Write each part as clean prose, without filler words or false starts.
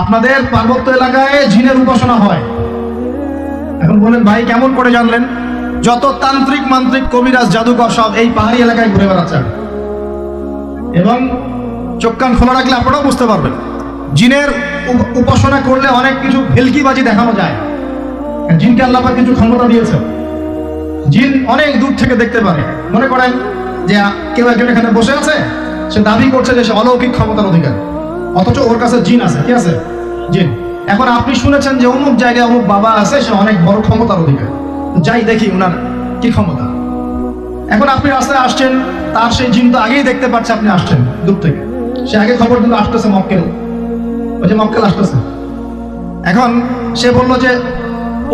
আপনাদের পার্বত্য এলাকায় জিনের উপাসনা হয়। এখন বলেন ভাই কেমন করে জানলেন? যত তান্ত্রিক মান্ত্রিক কবিরাজ জাদুকর সব এই পাহাড়ি এলাকায় ঘুরে বেড়াচ্ছেন, এবং চোখ কান খোলা রাখলে আপনারাও বুঝতে পারবেন জিনের উপাসনা করলে অনেক কিছু ভেলকিবাজি দেখানো যায়। জিনকে আল্লাহ পাক কিছু ক্ষমতা দিয়েছে। জিন অনেক দূর থেকে দেখতে পারে। মনে করেন যে কেউ একজন এখানে বসে আছে, সে দাবি করছে যে সে অলৌকিক ক্ষমতার অধিকার, অথচ ওর কাছে জিন আছে। কি আছে? জিন। এখন আপনি শুনেছেন যে অমুক জায়গায় অমুক বাবা আছে, সে অনেক বড় ক্ষমতার অধিকার, যাই দেখি ওনার কি ক্ষমতা। এখন আপনি রাস্তায় আসছেন, তার সেই জিন তো আগেই দেখতে পাচ্ছে আপনি আসছেন দূর থেকে, সে আগে খবর দিল আসতেছে মক্কেল, ওই যে মক্কেল আসতেছে। এখন সে বললো যে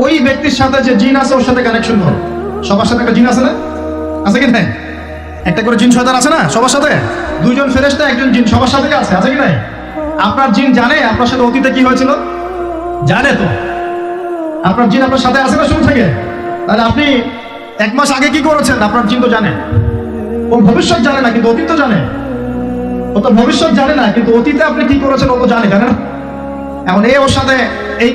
ওই ব্যক্তির সাথে যে জিন আছে ওর সাথে কানেকশন করো। সবার সাথে একটা জিন আছে না? আছে কি নাই? একটা করে জিন শয়তান আছে না সবার সাথে? দুইজন ফেরেশতা একজন জিন সবার সাথে আছে, আছে কি নাই? আপনার জিন জানে আপনার সাথে অতীতে কি হয়েছিল? জানে তো। আপনার জিন আপনার সাথে আছে না শুরু থেকে? তাহলে আপনি 1 মাস আগে কি করেছেন আপনার জিন তো জানে। ও ভবিষ্যৎ জানে না কিন্তু অতীত তো জানে। ও তো ভবিষ্যৎ জানে না কিন্তু অতীতে আপনি কি করেছেন ও তো জানে, জানে না? এখন এই ওর সাথে এই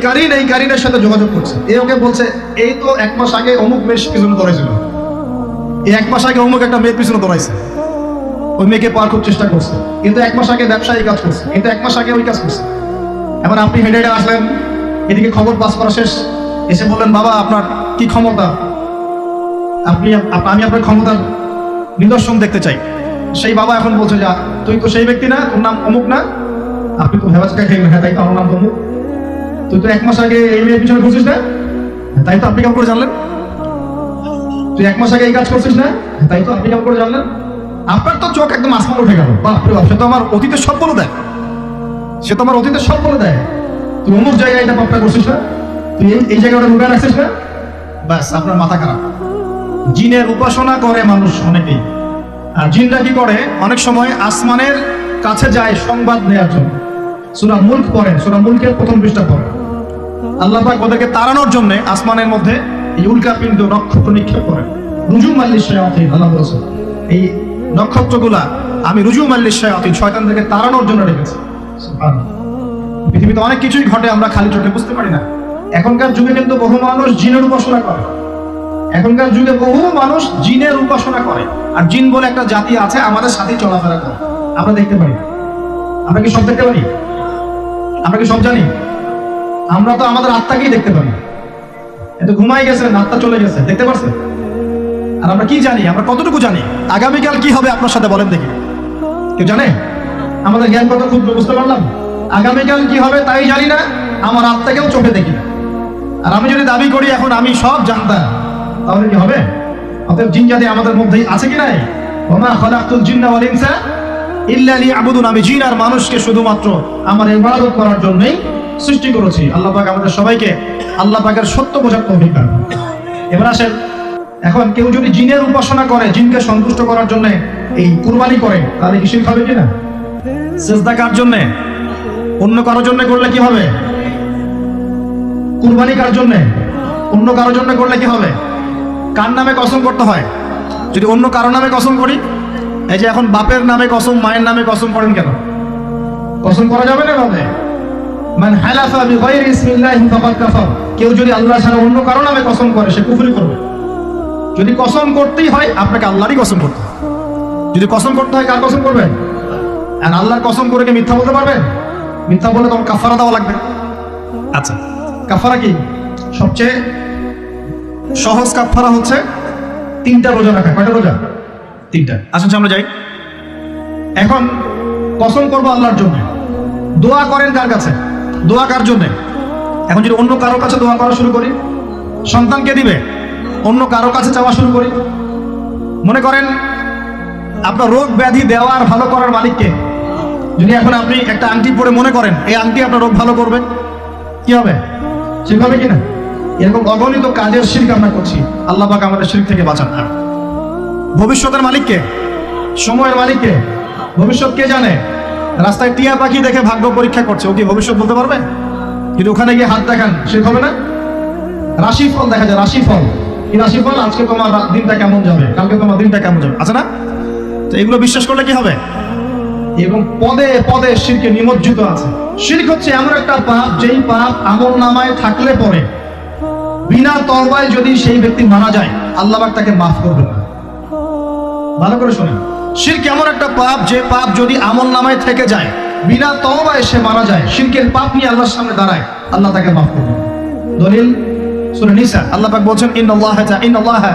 কারিনের সাথে যোগাযোগ করছে। এ ওকে বলছে এই তো 1 মাস আগে অমুক মেয়ের পিছনে দৌড়াইছিল, এই 1 মাস আগে অমুক একটা মেয়ের পিছনে দৌড়াইছে, ওই মেয়েকে পাওয়ার খুব চেষ্টা করছে, কিন্তু 1 মাস আগে ব্যবসায়ী কাজ করছে, কিন্তু 1 মাস আগে ওই কাজ করছে। এখন আপনি হেঁটে হেঁটে আসলেন, এদিকে খবর পাস করা শেষ, এসে বললেন বাবা আপনার কি ক্ষমতা, আমি আপনার ক্ষমতার নিদর্শন দেখতে চাই। সেই বাবা এখন বলছে যে তুই তো সেই ব্যক্তি না, তোর নাম অমুক না? আপনি তো ভেবাচকা খেলেন, হ্যাঁ তাই তো, আমার নাম অমুক। তুই তো 1 মাস আগে এই মেয়ের পিছনে ঘুরছিস না? তাই তো, আপনি কেমন করে জানলেন? তুই 1 মাস আগে এই কাজ করছিস না? তাই তো, আপনি কেমন করে জানলেন? আপনার তো চোখ একদম আসমান উঠে গেল, বাপরে বাপ, সে তো আমার অতীতের সব বলে দেয়, সে তো আমার অতীতের সব বলে দেয়। তুই অমুক জায়গায় এটা পাপটা করছিস না, তুই এই জায়গাটা লুকায় রাখছিস না, ব্যাস আপনার মাথা খারাপ। জিনের উপাসনা করে মানুষ অনেকেই। আর জিনরা কি করে? অনেক সময় আসমানের কাছে যায় সংবাদ নেওয়ার জন্য। সূরা মুলক পড়েন, সূরা মুলকের 1ম পৃষ্ঠা পড়েন। আল্লাহ পাক ওদেরকে তাড়ানোর জন্য আসমানের মধ্যে এই উল্কাপিণ্ড নক্ষত্র নিক্ষেপ করেন। রুজুম আল্লিশ শায়াতিন, আল্লাহ বলেছেন এই নক্ষত্রগুলা আমি রুজুম আল্লিশ শায়াতিন, শয়তানদেরকে তাড়ানোর জন্য রেখেছি। সুবহানাল্লাহ। পৃথিবীতে অনেক কিছুই ঘটে আমরা খালি চোখে বুঝতে পারি না। এখনকার যুগে কিন্তু বহু মানুষ জিনের উপাসনা করে। এখনকার যুগে বহু মানুষ জিনের উপাসনা করে। আর জিন বলে একটা জাতি আছে আমাদের সাথেই চলাফেরা করে, আমরা দেখতে পারি। আমরা কি সব দেখতে পারি? আমরা কি সব জানি? আমরা তো আমাদের আত্মাকেই দেখতে পারি। এত ঘুমাই গেছেন, আত্মা চলে গেছে, দেখতে পারছেন? আর আমরা কি জানি? আমরা কতটুকু জানি আগামীকাল কি হবে আপনার সাথে? বলেন দেখি, কেউ জানে? আমাদের জ্ঞান কত ক্ষুদ্র, বুঝতে পারলাম। আগামীকাল কি হবে তাই জানি না, আমার আত্মাকেও চোখে দেখি না। আর আমি যদি দাবি করি এখন আমি সব জানতাম, তাহলে কি হবে? অতএব জিন জাতি আমাদের মধ্যেই আছে কি নাই? ওমা খালাকতুল জিন্না ওয়াল ইনসা ইল্লা লিয়াবুদুন, আমি জিন আর মানুষকে শুধুমাত্র আমার ইবাদত করার জন্যই সৃষ্টি করেছি। আল্লাহ পাক আমাদের সবাইকে আল্লাহ পাকের সত্য বোঝার তৌফিক দান। এবার আসেন, এখন কেউ যদি জিনের উপাসনা করে, জিনকে সন্তুষ্ট করার জন্য এই কুরবানি করে, তাহলে কি শিরক হবে কিনা? সিজদা কার জন্য? অন্য কারোর জন্য করলে কি হবে? কুরবানি কার জন্য? অন্য কারোর জন্য করলে কি হবে? কার নামে কসম করতে হয়? যদি অন্য কারো নামে কসম করি, এই যে এখন বাপের নামে কসম, মায়ের নামে কসম করেন কেন? কসম করা যাবে না ভাবে? মান হালাফা বিগাইরি ইসমিল্লাহি ফাকাদ কাফার, কেউ যদি আল্লাহ ছাড়া অন্য কারো নামে কসম করে সে কুফরি করবে। যদি কসম করতেই হয় আপনাকে আল্লাহরই কসম করতে হবে। যদি কসম করতে হয় কার কসম করবেন? আর আল্লাহর কসম করে কি মিথ্যা বলতে পারবেন? মিথ্যা বলে তখন কাফারা দেওয়া লাগবে। আচ্ছা, কাফারা কি? সবচেয়ে সহজ কাফারা হচ্ছে 3টা রোজা রাখা। কয়টা রোজা? 3টা। আসুন আমরা যাই। এখন কসম করবো আল্লাহর জন্য, দোয়া করেন কার কাছে? দোয়া কার জন্য? এখন যদি অন্য কারোর কাছে দোয়া করা শুরু করি, সন্তানকে দিবে, অন্য কারোর কাছে চাওয়া শুরু করি, মনে করেন আপনার রোগ ব্যাধি দেওয়ার ভালো করার মালিককে যদি এখন আপনি একটা আংটি পরে মনে করেন এই আংটি আপনার রোগ ভালো করবে, কি হবে? শিরক হবে কিনা? এরকম অগণিত কাজের শিরক আমরা করছি। আল্লাহ পাক আমাদের শিরক থেকে বাঁচান। ভবিষ্যতের মালিককে, সময়ের মালিককে, ভবিষ্যৎ কে জানে? রাস্তায় টিয়া পাখি দেখে ভাগ্য পরীক্ষা করছে, ও কি ভবিষ্যৎ বলতে পারবে? কিন্তু ওখানে গিয়ে হাত দেখান, শিরক হবে না? রাশিফল দেখা যায়, রাশিফল, এই রাশিফল আজকে তোমার দিনটা কেমন যাবে, কালকে তোমার দিনটা কেমন যাবে, আছে না? তো এগুলো বিশ্বাস করলে কি হবে? এবং পদে পদে শিরকে নিমজ্জিত আছে। শিরক হচ্ছে এমন একটা পাপ যেই পাপ আমলনামায় থাকলে পরে বিনা তওবায় যদি সেই ব্যক্তি মারা যায়, আল্লাহ পাক তাকে মাফ করবে না। ভালো করে শুনুন, শিরক এমন একটা পাপ যে পাপ যদি আমলনামায় থেকে যায়, বিনা তওবায় সে মারা যায়, শিরকের পাপ নিয়ে আল্লাহর সামনে দাঁড়ায়, আল্লাহ তাকে মাফ করবে না। দলিল সূরা নিসা, আল্লাহ পাক বলেন ইন্নাল্লাহা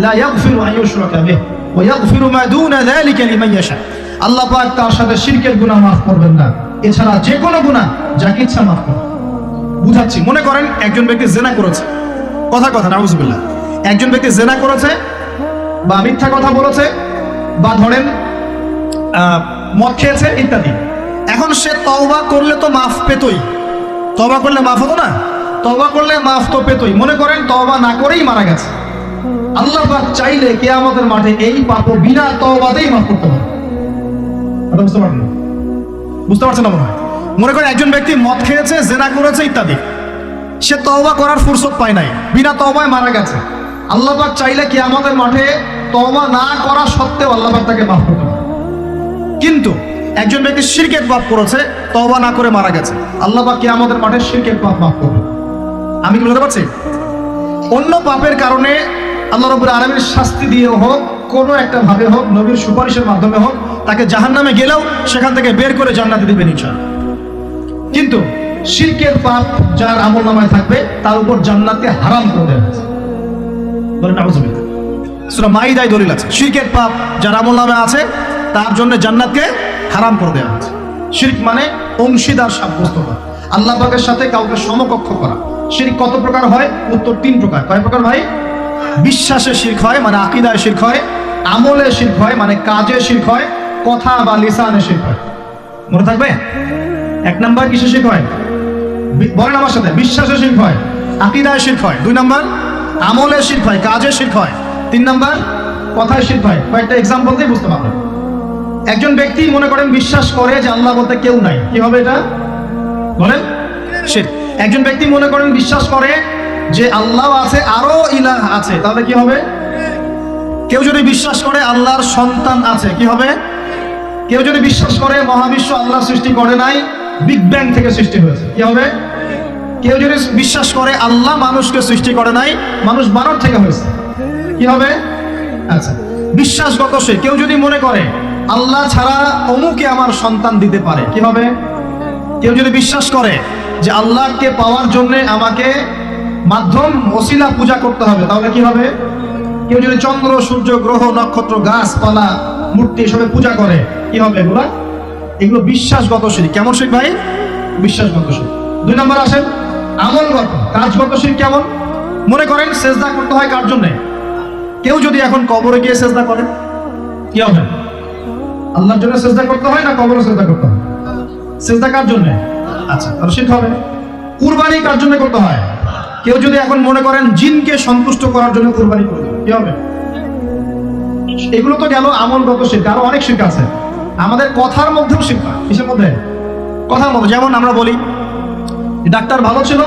লা ইয়াগফিরু আন ইউশরাকা বিহি ওয়া ইয়াগফিরু মা দুনা যালিকা লিমান ইয়াশা। আল্লাহ পাক তার সাথে শিরকের গুনাহ মাফ করবেন না, এছাড়া যে কোনো গুনাহ যাকে ইচ্ছা মাফ করবেন। বুঝাচ্ছি, মনে করেন একজন ব্যক্তি জিনা করেছে, কথা নাউযুবিল্লাহ, একজন ব্যক্তি জিনা করেছে বা মিথ্যা কথা বলেছে বা ধরেন মদ খেয়েছে ইত্যাদি। এখন সে তওবা করলে তো মাফ পেতই, তওবা করলে মাফ হতো না? তওবা করলে মাফ তো পেতই। মনে করেন তওবা না করেই মারা গেছে, আল্লাহ পাক চাইলে কিয়ামতের মাঠে এই পাপও বিনা তওবাতেই মাফ করতে পারে। বুঝতে পারছেন না মনে হয়? মনে করেন একজন ব্যক্তি মদ খেয়েছে, জিনা করেছে ইত্যাদি, সে তওবা করার ফুরসত পায় নাই, বিনা তওবায় মারা গেছে। আল্লাহ পাক চাইলে কিয়ামতের মাঠে তওবা না করা সত্ত্বেও আল্লাহ পাক তাকে মাফ করতে পারে। কিন্তু একজন ব্যক্তি শিরকের পাপ করেছে, তওবা না করে মারা গেছে, আল্লাহ পাক কিয়ামতের মাঠে শিরকের পাপ মাফ করবে। আমি কি বলতে পারছি? অন্য পাপের কারণে আল্লাহ রাব্বুল আলামিন শাস্তি দিয়ে হোক, কোনো একটা ভাবে হোক, নবীর সুপারিশের মাধ্যমে হোক, তাকে জাহান্নামে গেলেও সেখান থেকে বের করে জান্নাতে দিবেন ইনশাআল্লাহ। কিন্তু শিরকের পাপ যার আমলনামায় থাকবে তার উপর জান্নাতকে হারাম করে দেওয়া হয়েছে। বলেন নাউযুবিল্লাহ। সূরা মাইদায় দলিল আছে, শিরকের পাপ যার আমলনামায় আছে তার জন্য জান্নাতকে হারাম করে দেওয়া হয়েছে। শিরক মানে অংশীদার সাব্যস্ত করা, আল্লাহ পাকের সাথে কাউকে সমকক্ষ করা। শিরক কত প্রকার হয়? উত্তর 3 প্রকার। কয় প্রকার ভাই? বিশ্বাসে শিরক হয়, মানে আকীদায় শিরক হয়, আমলে শিরক হয়, মানে কাজে শিরক হয়, কথা বা লিসানে শিরক হয়। মনে থাকবে? 1 নাম্বার কিসে শিরক হয়? বলেন আমার সাথে, বিশ্বাসে শিরক হয়, আকীদায় শিরক হয়। 2 নাম্বার আমলে শিরক হয়, কাজে শিরক হয়। 3 নাম্বার কথায় শিরক হয়। কয়েকটা এক্সাম্পল দিয়ে বুঝতে পারবেন। একজন ব্যক্তি মনে করেন বিশ্বাস করে যে আল্লাহ বলতে কেউ নাই, কি হবে এটা? বলেন শিরক। একজন ব্যক্তি মনে করেন বিশ্বাস করে যে আল্লাহ আছে, আরো ইলাহ আছে, তাহলে কি হবে? কেউ যদি বিশ্বাস করে আল্লাহর সন্তান আছে, কি হবে? কেউ যদি বিশ্বাস করে মহাবিশ্ব আল্লাহ সৃষ্টি করে নাই, বিগ ব্যাং থেকে সৃষ্টি হয়েছে, কি হবে? কেউ যদি বিশ্বাস করে আল্লাহ মানুষকে সৃষ্টি করে নাই, মানুষ বানর থেকে হয়েছে, কি হবে? আচ্ছা, বিশ্বাসগত সে কেউ যদি মনে করে আল্লাহ ছাড়া অমুকে আমার সন্তান দিতে পারে, কি হবে? কেউ যদি বিশ্বাস করে যে আল্লাহকে পাওয়ার জন্য আমাকে মাধ্যম ওসিলা পূজা করতে হবে, তাহলে কি হবে? কেউ যদি চন্দ্র, সূর্য, গ্রহ, নক্ষত্র, গাছপালা, মূর্তি এসবে পূজা করে, কি হবে? এগুলো বিশ্বাসগত শিরক। কেমন শিরক ভাই? বিশ্বাসগত শিরক। 2 নম্বর আসেন আমলগত, কাজগত শিরক। কেমন? মনে করেন সেজদা করতে হয় কার জন্য? কেউ যদি এখন কবরে গিয়ে সেজদা করে, কি হবে? আল্লাহর জন্য সেজদা করতে হয় না কবরে সেজদা করতে হয়? সেজদা কার জন্য? আচ্ছা, তাহলে শিরক হবে। কুরবানি কার জন্য করতে হয়? কেউ যদি এখন মনে করেন জিনকে সন্তুষ্ট করার জন্য কুরবানি করে, কি হবে? এগুলো তো গেল আমলগত শিরক। আরো অনেক শিরক আছে। আমাদের কথার মধ্যেও শিরক হয়। কিসের মধ্যে? কথার মধ্যে। যেমন আমরা বলি ডাক্তার ভালো ছিল,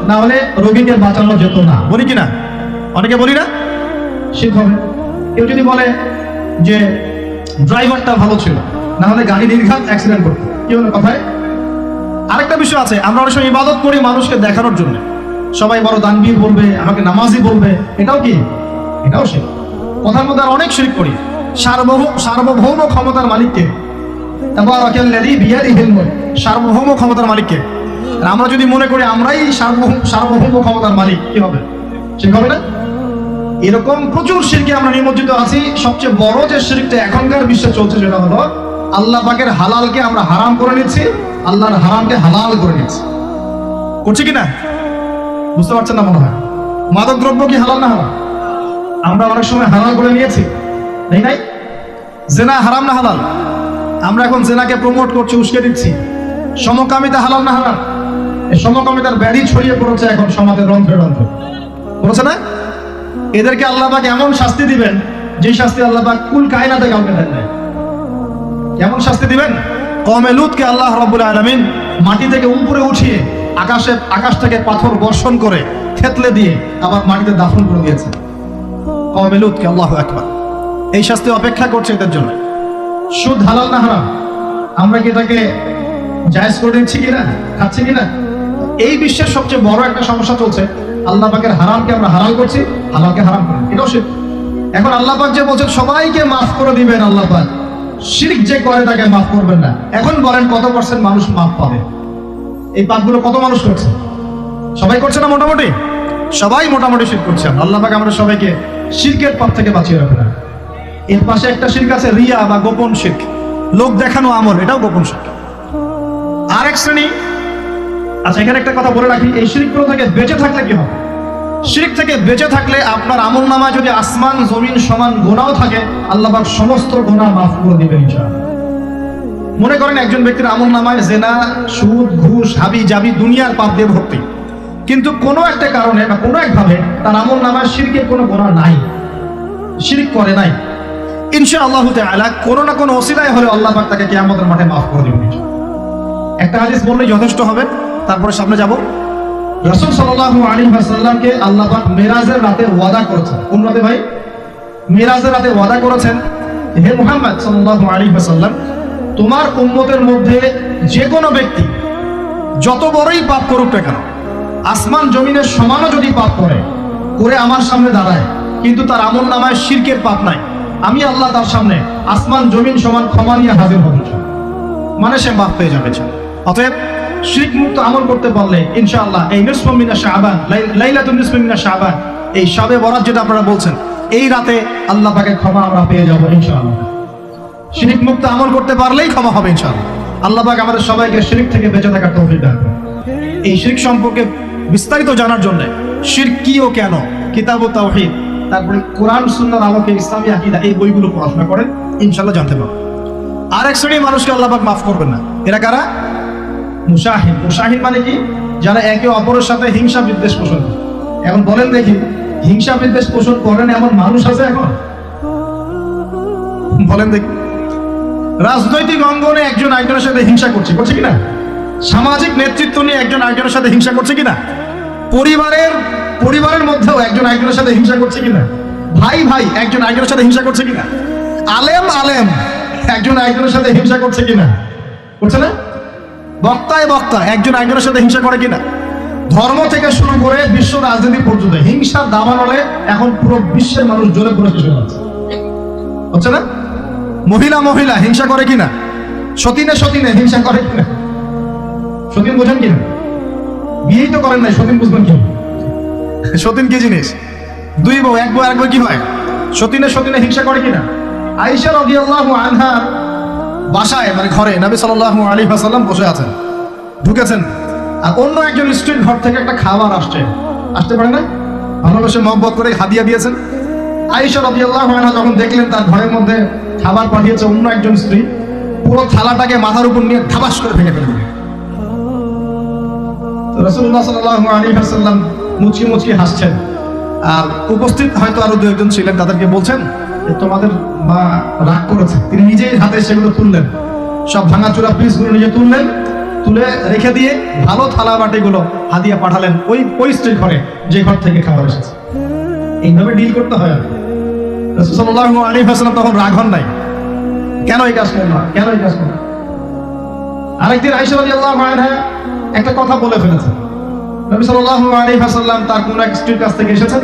না হলে রোগীকে বাঁচানো যেত না, বলি কিনা? অনেকে বলি না? শিরক হবে। কেউ যদি বলে যে ড্রাইভারটা ভালো ছিল, না হলে গাড়ি নির্ঘাত অ্যাক্সিডেন্ট করতো, কি হলো কথায়? আরেকটা বিষয় আছে, আমরা অনেক সময় ইবাদত করি মানুষকে দেখানোর জন্য, সবাই বড় দানবীর বলবে, আমাকে নামাজি বলবে, এটাও কি? এটাও শিরক। কথার মধ্যে আর অনেক শিরক করি। সার্বভৌম ক্ষমতার মালিককে, তাবারাকাল্লাযী বিয়াদিহিল মুলক, সার্বভৌম ক্ষমতার মালিককে। আর আমরা যদি মনে করি আমরাই সার্বভৌম ক্ষমতার মালিক, কি হবে? শিরক হবে না? এরকম প্রচুর শিরকে আমরা নিমজ্জিত আছি। সবচেয়ে বড় যে শিরকটা এখনকার বিশ্বে চলছে সেটা হলো আল্লাহ পাকের হালালকে আমরা হারাম করে নিচ্ছি, আল্লাহর হারামকে হালাল করে নিচ্ছি। করছি কিনা? বুঝতে পারছেন না মনে হয়? মাদক দ্রব্য কি হালাল না হারাম? আমরা অনেক সময় হালাল করে নিয়েছি, নাই? জেনা হারাম না হালাল? আমরা এখন জেনাকে প্রমোট করছি, উস্কে দিচ্ছি। সমকামিতা হালাল না হারাম? এই সমকামিতার ব্যাধি ছড়িয়ে পড়েছে এখন সমাজের রন্ধ্রে রন্ধ্রে, পড়েছে না? এদেরকে আল্লাহ পাক এমন শাস্তি দিবেন যে শাস্তি আল্লাহ পাক কুল কায়নাতে কাউকে দেন নাই। কেমন শাস্তি দিবেন? কওমে লূতকে আল্লাহ রাব্বুল আলামিন মাটি থেকে উপরে উঠিয়ে আকাশ থেকে পাথর বর্ষণ করে থেতলে দিয়ে আবার মাটিতে দাফন করে দিয়েছে কওমে লূতকে। আল্লাহু আকবার। এই শাস্তি অপেক্ষা করছে এদের জন্য। সুদ হালাল না হারাম? আমরা কি এটাকে জায়েজ করে দিচ্ছি কিনা, খাচ্ছি কিনা। এই বিশ্বের সবচেয়ে বড় একটা সমস্যা চলছে, আল্লাহ পাকের হারামকে আমরা হালাল করছি, হালালকে হারাম করি, এটাও শিরক। এখন আল্লাহ পাক যে বলছেন সবাইকে মাফ করে দিবেন, আল্লাহ পাক শিরক যে করে তাকে মাফ করবেন না। এখন বলেন কত পার্সেন্ট মানুষ মাফ পাবে? এই পাপগুলো কত মানুষ করছে? সবাই করছে না? মোটামুটি সবাই মোটামুটি শিরক করছে। আল্লাহ পাক আমরা সবাইকে শিরকের পাপ থেকে বাঁচিয়ে রাখবেন। এর পাশে একটা শিরক আছে রিয়া বা গোপন শিরক, লোক দেখানো আমল, এটাও গোপন শিরক। আরেক শ্রেণী। আচ্ছা, এখানে একটা কথা বলে রাখি, এই শিরকগুলো থেকে বেঁচে থাকলে কি হবে? শিরক থেকে বেঁচে থাকলে আপনার আমলনামায় যদি আসমান জমিন সমান গুনাহ থাকে, আল্লাহ পাক সমস্ত গুনাহ মাফ করে দিবেন ইনশাআল্লাহ। মনে করেন একজন ব্যক্তির আমলনামায় জেনা, সুদ, ঘুষ, হাবি জাবি দুনিয়ার পাপ দিয়ে ভর্তি, কিন্তু কোনো একটা কারণে বা কোনো একভাবে তার আমলনামায় শিরকের কোনো গুনাহ নাই, শিরক করে নাই, ইনশাআল্লাহ তাআলা কোনো না কোনো ওসিলায় হলে আল্লাহ পাক তাকে কিয়ামতের মাঠে মাফ করে দিবেন। একটা হাদিস বললেই যথেষ্ট হবে, তারপরে সামনে যাব। রাসূল সাল্লাল্লাহু আলাইহি ওয়াসাল্লামকে আল্লাহ পাক মেরাজের রাতে ওয়াদা করেছেন। কোন রাতে ভাই? মেরাজের রাতে ওয়াদা করেছেন, হে মুহাম্মদ সাল্লাল্লাহু আলাইহি ওয়াসাল্লাম, তোমার উম্মতের মধ্যে যে কোনো ব্যক্তি যত বড়ই পাপ করুক না কেন, আসমান জমিনের সমানও যদি পাপ করে আমার সামনে দাঁড়ায়, কিন্তু তার আমলনামায় শিরকের পাপ নাই, আমি আল্লাহ তার সামনে আসমান জমিন সমান ক্ষমা নিয়ে হাজির হব, মানে সে মাফ পেয়ে যাবে। অতএব শিরক মুক্ত আমল করতে পারলে ইনশাআল্লাহ এই নিসফু মিনাশ শাবান, লাইলাতুন নিসফি মিনাশ শাবান, এই শবে বরাত যেটা আপনারা বলছেন, এই রাতে আল্লাহ পাকের ক্ষমা আমরা পেয়ে যাব ইনশাআল্লাহ। শিরক মুক্ত আমল করতে পারলেই ক্ষমা হবে ইনশাআল্লাহ। আল্লাহ পাক আমাদের সবাইকে শিরক থেকে বেঁচে থাকার তৌফিক দান করুন। এই শিরক সম্পর্কে বিস্তারিত জানার জন্য শিরক কি ও কেন, কিতাব ও তাওহীদ, তারপরে কোরআন সুন্নাহর আলোকে ইসলামী আকীদা, এই বইগুলো পড়াশোনা করেন, ইনশাআল্লাহ জানতে পারবেন। আরেক শ্রেণীর মানুষকে আল্লাহ পাক মাফ করবেন না। এরা কারা? মুশাহিন। মুশাহিন মানে কি? যারা একে অপরের সাথে হিংসা বিদ্বেষ পোষণ করে। এখন বলেন দেখি, হিংসা বিদ্বেষ পোষণ করেন এমন মানুষ আছে এখন? বলেন দেখি। রাজনৈতিক অঙ্গনে একজন আরেকজনের সাথে হিংসা করছে কিনা? সামাজিক নেতৃত্ব নিয়ে একজন আরেকজনের সাথে হিংসা করছে কিনা? পরিবারের মধ্যেও একজন আরেকজনের সাথে হিংসা করছে কিনা? ভাই একজন আরেকজনের সাথে হিংসা করছে কিনা? আলেম একজন আরেকজনের সাথে হিংসা করছে কিনা? করছে না? বক্তা একজন আরেকজনের সাথে হিংসা করে কিনা? ধর্ম থেকে শুরু করে বিশ্ব রাজনীতি পর্যন্ত হিংসার দাবানলে এখন পুরো বিশ্বের মানুষ জ্বলে পড়ে শেষ হচ্ছে, হচ্ছে না? মহিলা হিংসা করে কিনা? সতীনে হিংসা করে কিনা? সতীন বোঝেন কিনা? বিয়েই তো করেন নাই, সতীন বুঝবেন কি? সতীন কি জিনিস? দুই বউ, এক বউ আরেক বউ কি হয়? সতীনে হিংসা করে কিনা? আয়েশা রাদিয়াল্লাহু আনহা বাসায়, মানে ঘরে নবী সাল্লাল্লাহু আলাইহি ওয়াসাল্লাম বসে আছেন, ঢুকেছেন, আর অন্য একজন স্ত্রীর ঘর থেকে একটা খাবার আসতে পারে না, ভালোবাসে মহব্বত করে হাদিয়া দিয়েছেন। আয়েশা রাদিয়াল্লাহু আনহা যখন দেখলেন তার ঘরের মধ্যে খাবার পাঠিয়েছে অন্য একজন স্ত্রী, পুরো থালাটাকে মাথার উপর নিয়ে ধাবাস করে ভেঙে ফেললেন। রাসূলুল্লাহ সাল্লাল্লাহু আলাইহি ওয়াসাল্লাম মুচকি হাসছেন, আর উপস্থিত হয়তো আরো দু একজন ছিলেন, তাদেরকে বলছেন তোমাদের মা রাগ করেছে। তিনি নিজেই হাতে সেগুলো তুললেন, সব ভাঙাচোরা পিসগুলো নিজে তুলে রেখে দিয়ে ভালো থালা বাটিগুলো হাদিয়া পাঠালেন ওই স্ত্রীর ঘরে, যে ঘর থেকে খাবার এসেছে। এইভাবে ডিল করতে হয়। আর রাসূল সাল্লাল্লাহু আলাইহি ওয়াসাল্লাম তখন রাগ হন নাই, কেন এই কাজ করলাম, আরেকদিন আয়েশা রাদিয়াল্লাহু আনহা একটা কথা বলে ফেলেছেন। নবী সাল্লাল্লাহু আলাইহি ওয়াসাল্লাম তার কোন এক স্ত্রীর কাছ থেকে এসেছেন।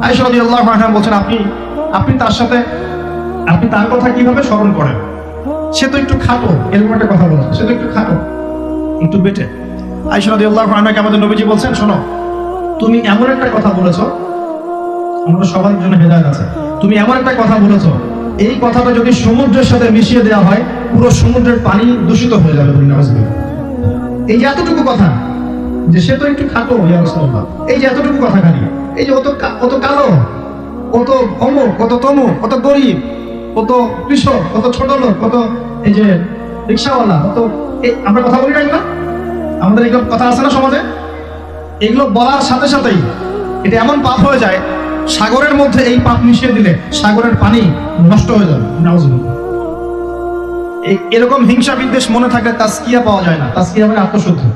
আয়েশা রাদিয়াল্লাহু আনহা বলছেন, আপনি তার কথা কিভাবে স্মরণ করেন? সে তো একটু খাটো, এরকম একটা কথা বলছেন, সে তো একটু খাটো, একটু বেটে। আয়েশা রাদিয়াল্লাহু আনহাকে আমাদের নবীজি বলছেন, শোনো, তুমি এমন একটা কথা বলেছো, আমরা সবার জন্য হেদায়েত আছে, তুমি এমন একটা কথা বলেছো, এই কথাটা যদি সমুদ্রের সাথে মিশিয়ে দেওয়া হয়, পুরো সমুদ্রের পানি দূষিত হয়ে যাবে। এই যে এতটুকু কথা, যে সে তো একটু খাটো, ইয়া রাসূলুল্লাহ, এই যে এতটুকু কথা খালি, এই যে কত কালো, কত অমুক, কত তমুক, কত গরিব, কত কৃষক, কত ছোট লোক, কত এই যে রিক্সাওয়ালা, কত আমরা কথা বলি না, আমাদের এগুলো কথা আছে না সমাজে? এগুলো বলার সাথে সাথেই এটা এমন পাপ হয়ে যায়, সাগরের মধ্যে এই পাপ মিশিয়ে দিলে সাগরের পানি নষ্ট হয়ে যাবে। এরকম হিংসা বিদ্বেষ মনে থাকলে তাসকিয়া পাওয়া যায় না। তাসকিয়া মানে আত্মশুদ্ধি।